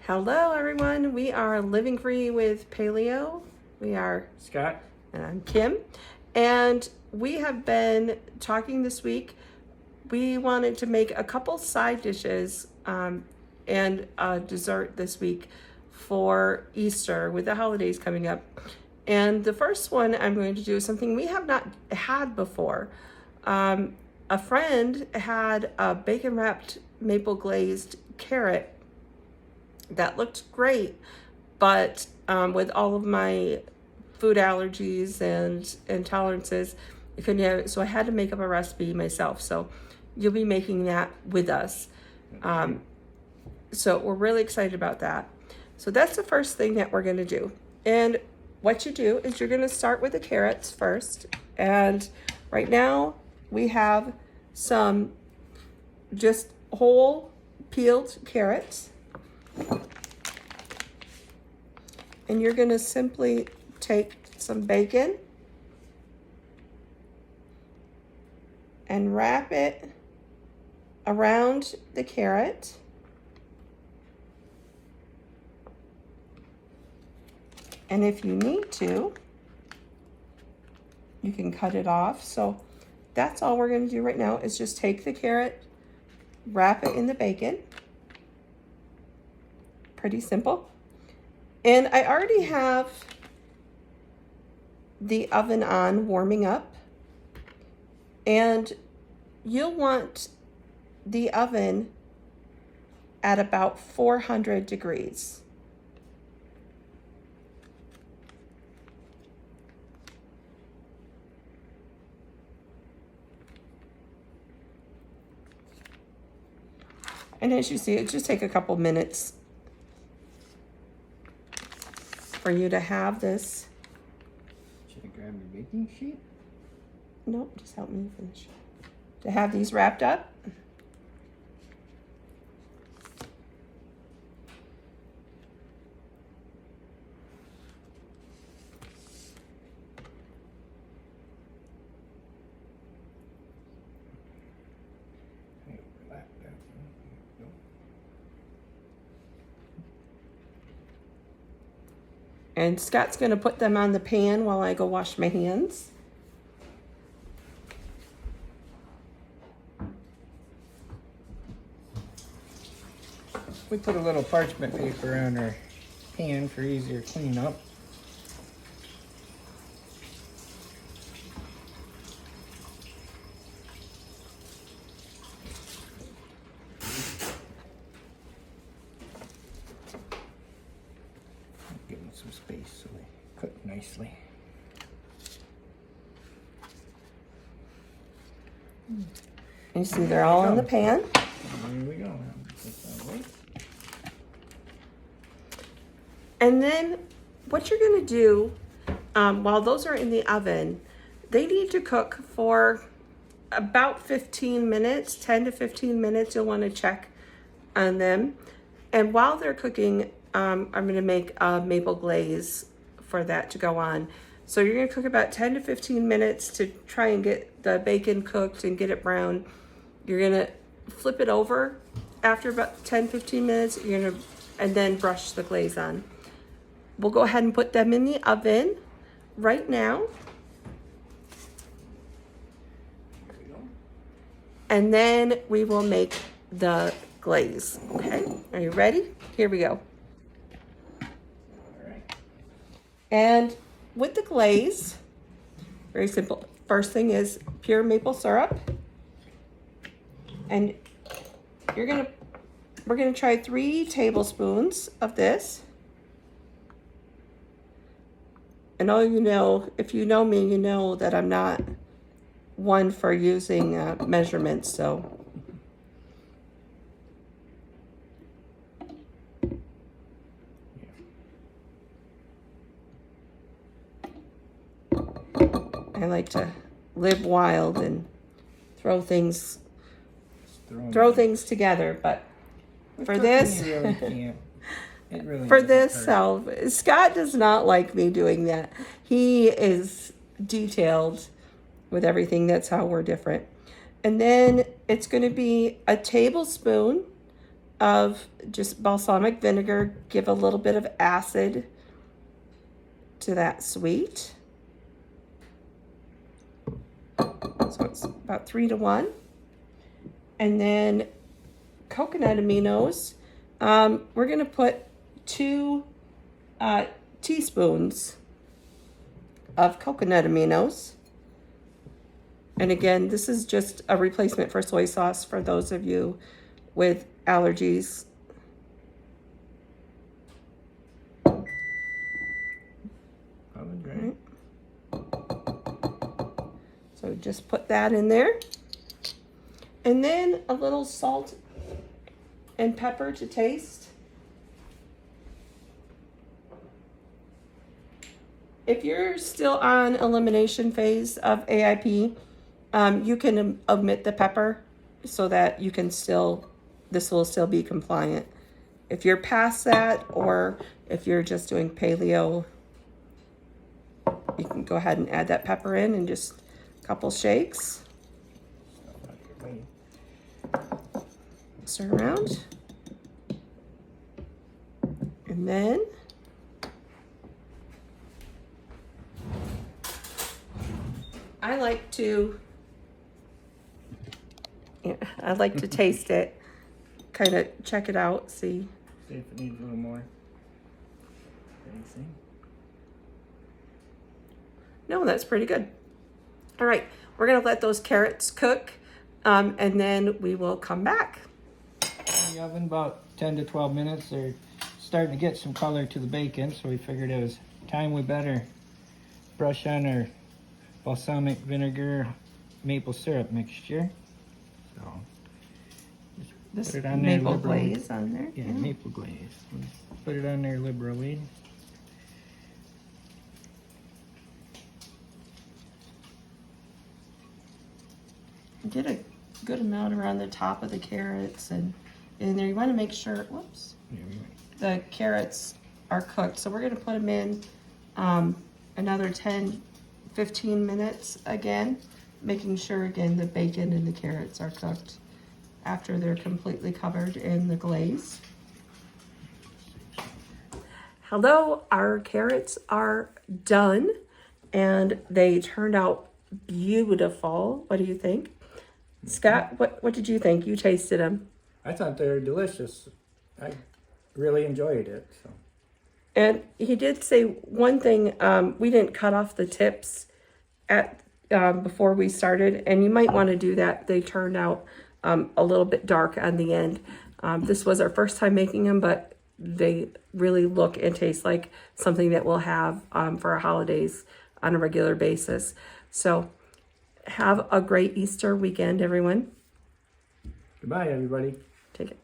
Hello everyone, we are Living Free with Paleo. We are Scott. And I'm Kim. And we have been talking this week. We wanted to make a couple side dishes and a dessert this week for Easter with the holidays coming up. And the first one I'm going to do is something we have not had before. A friend had a bacon wrapped maple glazed carrot that looked great, but with all of my food allergies and intolerances, I couldn't have it, so I had to make up a recipe myself. So you'll be making that with us. So we're really excited about that. So that's the first thing that we're gonna do. And what you do is you're gonna start with the carrots first. And right now we have some just whole peeled carrots. And you're gonna simply take some bacon and wrap it around the carrot. And if you need to, you can cut it off. So that's all we're gonna do right now is just take the carrot, wrap it in the bacon. Pretty simple. And I already have the oven on warming up, and you'll want the oven at about 400 degrees. And as you see, it just take a couple minutes for you to have this. Should I grab your baking sheet? Nope, just help me finish. To have these wrapped up. Overlap that. There we go. And Scott's gonna put them on the pan while I go wash my hands. We put a little parchment paper on our pan for easier cleanup. Give them some space so they cook nicely. And you see they're all in the pan. There we go. Put that away. And then what you're gonna do, while those are in the oven, they need to cook for about 15 minutes, 10 to 15 minutes. You'll wanna check on them. And while they're cooking, I'm gonna make a maple glaze for that to go on. So you're gonna cook about 10 to 15 minutes to try and get the bacon cooked and get it brown. You're gonna flip it over after about 10, 15 minutes, and then brush the glaze on. We'll go ahead and put them in the oven right now. There we go. And then we will make the glaze, okay? Are you ready? Here we go. All right. And with the glaze, very simple. First thing is pure maple syrup. And we're gonna try 3 tablespoons of this. And all you know, if you know me, you know that I'm not one for using measurements, so. I like to live wild and throw things together, but for this, It really for doesn't hurt. this, Scott does not like me doing that. He is detailed with everything. That's how we're different. And then it's going to be a tablespoon of just balsamic vinegar, give a little bit of acid to that sweet. So it's about 3 to 1. And then coconut aminos. We're going to put 2 teaspoons of coconut aminos. And again, this is just a replacement for soy sauce for those of you with allergies. Right. So just put that in there. And then a little salt and pepper to taste. If you're still on elimination phase of AIP, you can omit the pepper so that you can still, this will still be compliant. If you're past that, or if you're just doing paleo, you can go ahead and add that pepper in and just a couple shakes. Stir around. And then I like to taste it, kind of check it out, see. See if it needs a little more. No, that's pretty good. All right, we're gonna let those carrots cook, and then we will come back. In the oven about 10 to 12 minutes. They're starting to get some color to the bacon, so we figured it was time we better brush on our balsamic vinegar maple syrup mixture. So This put it on there maple liberally. glaze on there. Yeah, maple glaze. Put it on there liberally. Get a good amount around the top of the carrots, and in there you want to make sure, whoops, the carrots are cooked. So we're going to put them in another 10-15 minutes again, making sure again the bacon and the carrots are cooked after they're completely covered in the glaze. Hello, our carrots are done and they turned out beautiful. What do you think? Scott, what did you think? You tasted them. I thought they were delicious. I really enjoyed it. So. And he did say one thing, we didn't cut off the tips at before we started, and you might want to do that. They turned out a little bit dark on the end. This was our first time making them, but they really look and taste like something that we'll have for our holidays on a regular basis. So have a great Easter weekend, everyone. Goodbye, everybody. Take it.